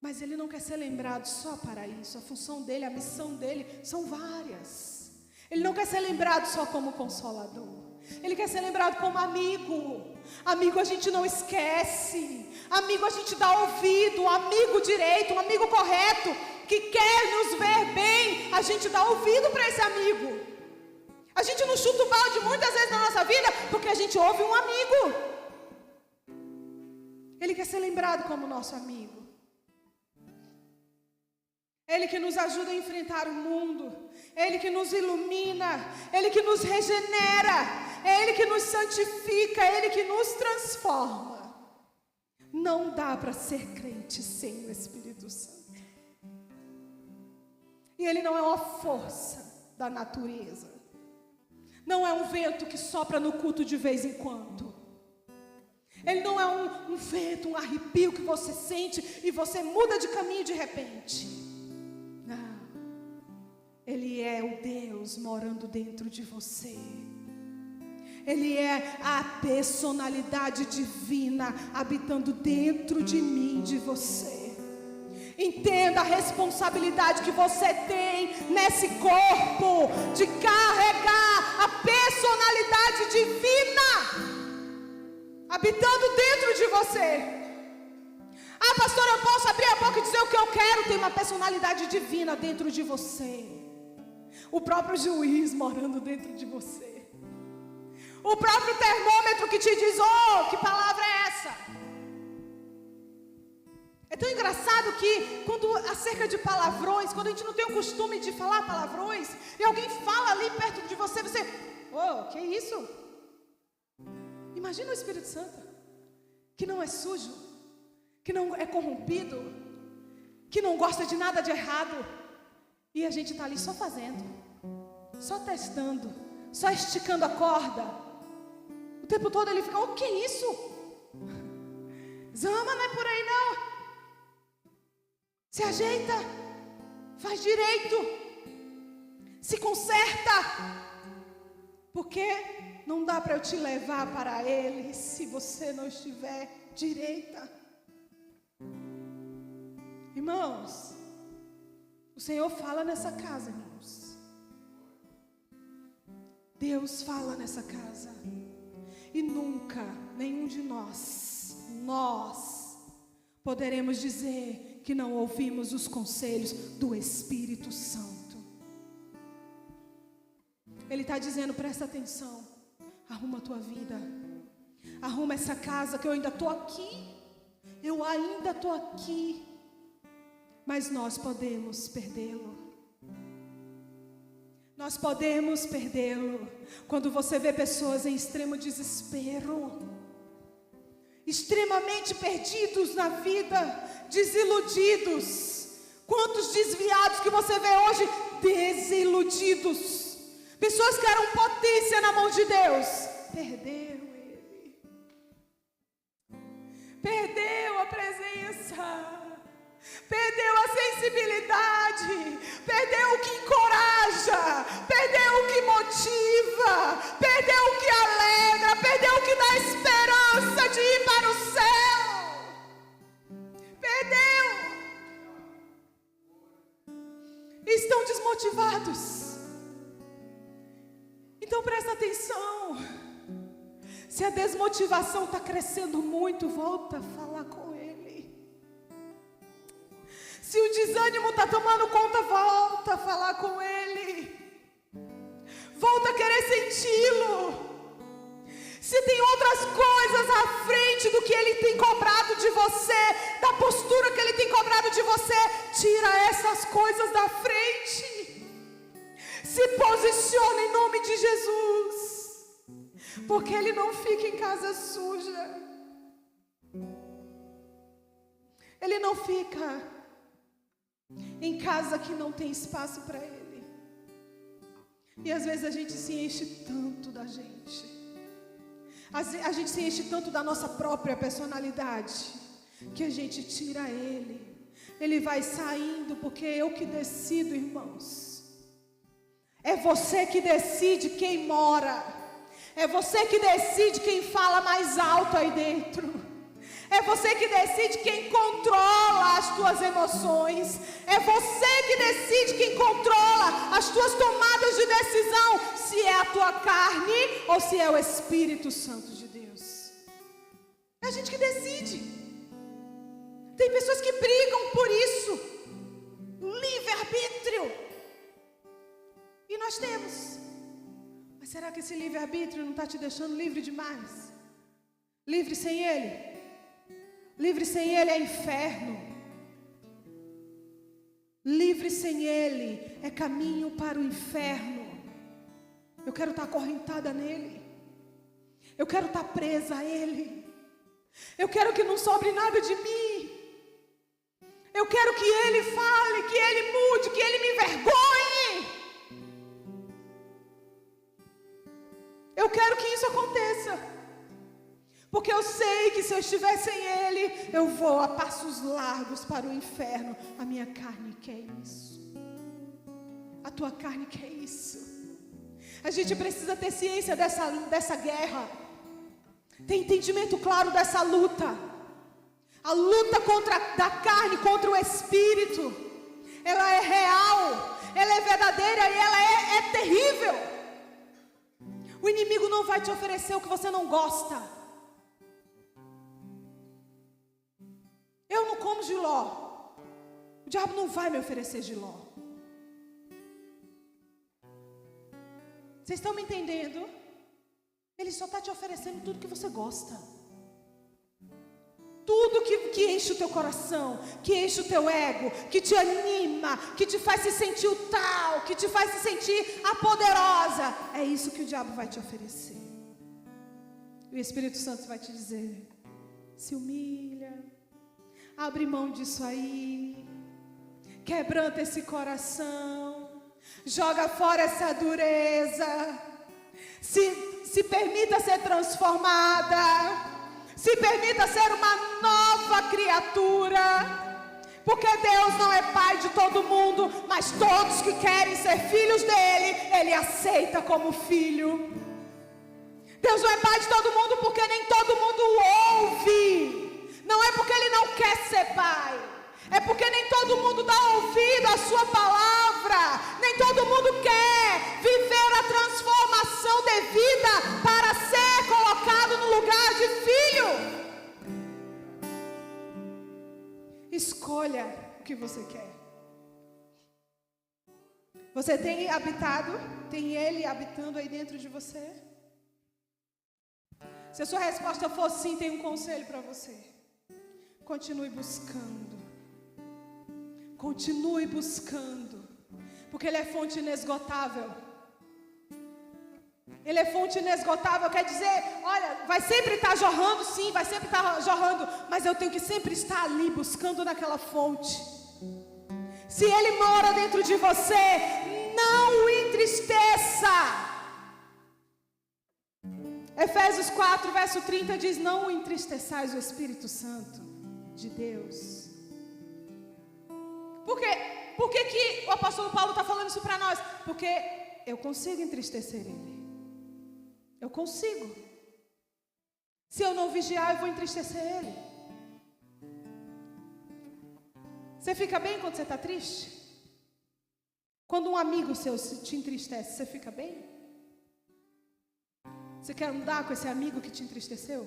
Mas ele não quer ser lembrado só para isso. A função dele, a missão dele são várias. Ele não quer ser lembrado só como consolador. Ele quer ser lembrado como amigo. Amigo a gente não esquece. Amigo a gente dá ouvido. Amigo direito, um amigo correto, que quer nos ver bem. A gente dá ouvido para esse amigo. A gente não chuta o balde muitas vezes na nossa vida porque a gente ouve um amigo. Ele quer ser lembrado como nosso amigo. Ele que nos ajuda a enfrentar o mundo. Ele que nos ilumina. Ele que nos regenera. É Ele que nos santifica. É Ele que nos transforma. Não dá para ser crente sem o Espírito Santo. E Ele não é uma força da natureza. Não é um vento que sopra no culto de vez em quando. Ele não é um vento, um arrepio que você sente e você muda de caminho de repente. Não. Ele é o Deus morando dentro de você. Ele é a personalidade divina habitando dentro de mim, de você. Entenda a responsabilidade que você tem nesse corpo de carregar a personalidade divina habitando dentro de você. Ah, pastor, eu posso abrir a boca e dizer o que eu quero. Tem uma personalidade divina dentro de você. O próprio juiz morando dentro de você. O próprio termômetro que te diz, oh, que palavra é essa? É tão engraçado que quando acerca de palavrões, quando a gente não tem o costume de falar palavrões, e alguém fala ali perto de você, oh, que isso? Imagina o Espírito Santo, que não é sujo, que não é corrompido, que não gosta de nada de errado, e a gente está ali só fazendo, só testando, só esticando a corda. O tempo todo ele fica, o que é isso? Zama, não é por aí não. Se ajeita, faz direito, se conserta, porque não dá para eu te levar para Ele se você não estiver direita. Irmãos, o Senhor fala nessa casa, irmãos. Deus fala nessa casa. E nunca, nenhum de nós poderemos dizer que não ouvimos os conselhos do Espírito Santo. Ele está dizendo, presta atenção, arruma a tua vida, arruma essa casa que eu ainda estou aqui, mas nós podemos perdê-lo. Nós podemos perdê-lo quando você vê pessoas em extremo desespero. extremamente perdidos na vida, desiludidos. Quantos desviados que você vê hoje desiludidos, pessoas que eram potência na mão de Deus, perderam Ele, perdeu a presença, perdeu a sensibilidade, perdeu o que encoraja, perdeu o que motiva, perdeu o que alegra, perdeu o que dá esperança de ir para o céu, perdeu. Estão desmotivados. Então presta atenção. Se a desmotivação está crescendo muito, volta a falar com Ele. Se o desânimo está tomando conta, volta a falar com Ele. Volta a querer senti-lo. Se tem outras coisas à frente do que Ele tem cobrado de você, da postura que Ele tem cobrado de você, tira essas coisas da frente. Se posiciona em nome de Jesus, porque Ele não fica em casa suja. Ele não fica em casa que não tem espaço para Ele. E às vezes a gente se enche tanto da gente. A gente se enche tanto da nossa própria personalidade, que a gente tira Ele. Ele vai saindo, porque eu que decido, irmãos. É você que decide quem mora. É você que decide quem fala mais alto aí dentro. É você que decide quem controla as tuas emoções. É você que decide quem controla as tuas tomadas de decisão. Se é a tua carne ou se é o Espírito Santo de Deus. É a gente que decide. Tem pessoas que brigam por isso. Livre-arbítrio. E nós temos. Mas será que esse livre-arbítrio não está te deixando livre demais? Livre sem Ele? Livre sem Ele é inferno. Livre sem Ele é caminho para o inferno. Eu quero estar acorrentada nele. Eu quero estar presa a Ele. Eu quero que não sobre nada de mim. Eu quero que Ele fale, que Ele mude, que Ele me envergonhe. Eu quero que isso aconteça. Porque eu sei que se eu estiver sem Ele, eu vou a passos largos para o inferno. A minha carne quer isso. A tua carne quer isso. A gente precisa ter ciência dessa guerra. Ter entendimento claro dessa luta. A luta da carne contra o Espírito. Ela é real. Ela é verdadeira e ela é terrível. O inimigo não vai te oferecer o que você não gosta. Eu não como jiló. O diabo não vai me oferecer jiló. Vocês estão me entendendo? Ele só está te oferecendo tudo que você gosta. Tudo que enche o teu coração, que enche o teu ego, que te anima, que te faz se sentir o tal, que te faz se sentir a poderosa. É isso que o diabo vai te oferecer. E o Espírito Santo vai te dizer: se humilha, abre mão disso aí, quebranta esse coração, joga fora essa dureza, se permita ser transformada. Se permita ser uma nova criatura. Porque Deus não é pai de todo mundo, mas todos que querem ser filhos dele, Ele aceita como filho. Deus não é pai de todo mundo porque nem todo mundo o ouve. Não é porque Ele não quer ser pai. É porque nem todo mundo dá ouvido à sua palavra. Nem todo mundo quer viver a transformação devida para ser colocado no lugar de filho. Escolha o que você quer. Você tem habitado? Tem Ele habitando aí dentro de você? Se a sua resposta for sim, tem um conselho para você. Continue buscando. Continue buscando, porque Ele é fonte inesgotável. Ele é fonte inesgotável, quer dizer, olha, vai sempre estar jorrando, sim, vai sempre estar jorrando, mas eu tenho que sempre estar ali, buscando naquela fonte. Se Ele mora dentro de você, não o entristeça. Efésios 4, verso 30 diz: não o entristeçais o Espírito Santo de Deus. Por quê? Por que o apóstolo Paulo está falando isso para nós? Porque eu consigo entristecer Ele. Eu consigo. Se eu não vigiar, eu vou entristecer Ele. Você fica bem quando você está triste? Quando um amigo seu te entristece, você fica bem? Você quer andar com esse amigo que te entristeceu?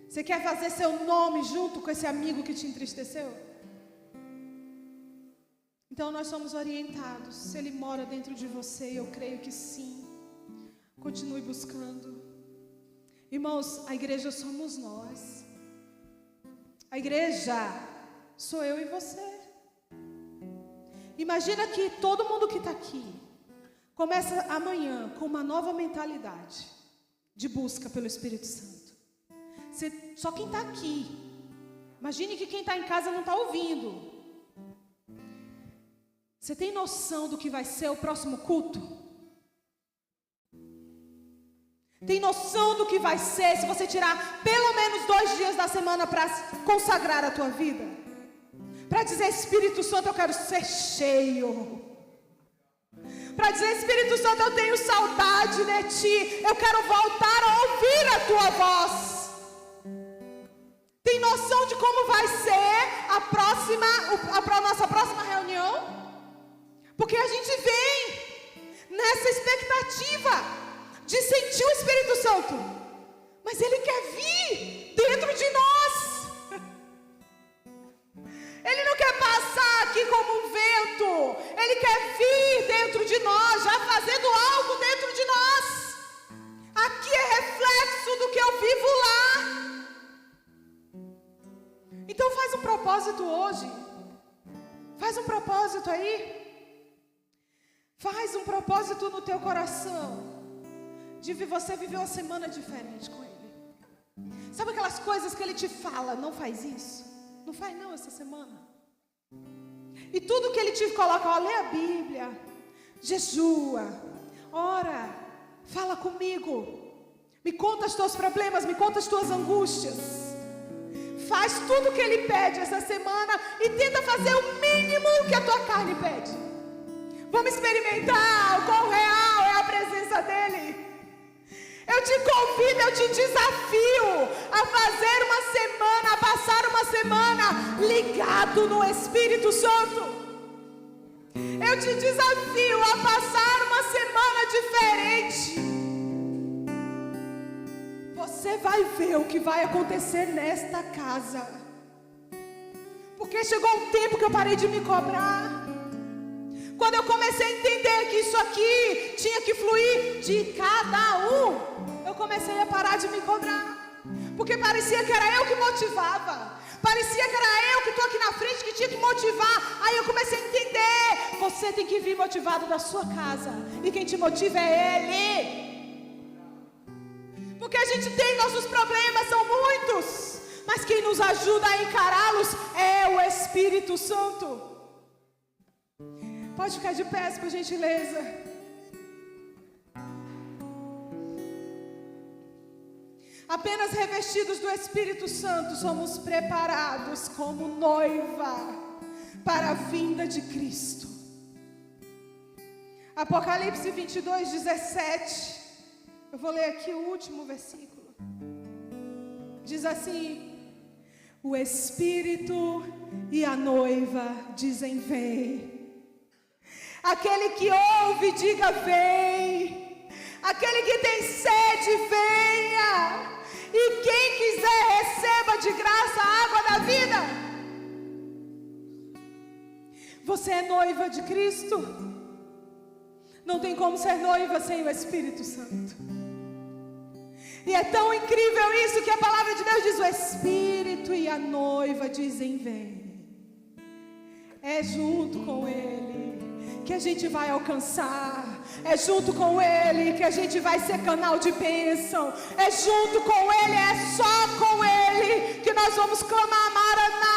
Você quer fazer seu nome junto com esse amigo que te entristeceu? Então nós somos orientados. Se Ele mora dentro de você, eu creio que sim. Continue buscando. Irmãos, a igreja somos nós. A igreja sou eu e você. Imagina que todo mundo que está aqui começa amanhã com uma nova mentalidade de busca pelo Espírito Santo. Só quem está aqui. Imagine que quem está em casa não está ouvindo. Você tem noção do que vai ser o próximo culto? Tem noção do que vai ser se você tirar pelo menos 2 dias da semana para consagrar a tua vida? Para dizer: Espírito Santo, eu quero ser cheio. Para dizer: Espírito Santo, eu tenho saudade de ti. Eu quero voltar a ouvir a tua voz. Tem noção de como vai ser a nossa próxima reunião? Porque a gente vem nessa expectativa de sentir o Espírito Santo, mas Ele quer vir dentro de nós. Ele não quer passar aqui como um vento. Ele quer vir dentro de nós, já fazendo algo dentro de nós. Aqui é reflexo do que eu vivo lá. Então faz um propósito hoje. Faz um propósito aí. Faz um propósito no teu coração de você viver uma semana diferente com Ele. Sabe aquelas coisas que Ele te fala: não faz isso, não faz não essa semana. E tudo que Ele te coloca: ó, lê a Bíblia, jejua, ora, fala comigo, me conta os teus problemas, me conta as tuas angústias. Faz tudo que Ele pede essa semana e tenta fazer o mínimo que a tua carne pede. Vamos experimentar o quão real é a presença dEle. Eu te convido, eu te desafio a fazer uma semana, a passar uma semana ligado no Espírito Santo. Eu te desafio a passar uma semana diferente. Você vai ver o que vai acontecer nesta casa. Porque chegou um tempo que eu parei de me cobrar. Quando eu comecei a entender que isso aqui tinha que fluir de cada um, eu comecei a parar de me cobrar. Porque parecia que era eu que motivava. Parecia que era eu que estou aqui na frente que tinha que motivar. Aí eu comecei a entender: você tem que vir motivado da sua casa. E quem te motiva é Ele. Porque a gente tem nossos problemas, são muitos. Mas quem nos ajuda a encará-los é o Espírito Santo. Pode ficar de pé, por gentileza. Apenas revestidos do Espírito Santo somos preparados como noiva para a vinda de Cristo. Apocalipse 22, 17. Eu vou ler aqui o último versículo. Diz assim: o Espírito e a noiva dizem: vem. Aquele que ouve, diga: vem. Aquele que tem sede, venha. E quem quiser, receba de graça a água da vida. Você é noiva de Cristo? Não tem como ser noiva sem o Espírito Santo. E é tão incrível isso que a palavra de Deus diz: o Espírito e a noiva dizem: vem. É junto com Ele. que a gente vai alcançar. É junto com Ele que a gente vai ser canal de bênção. É junto com Ele, é só com Ele que nós vamos clamar: Maranata.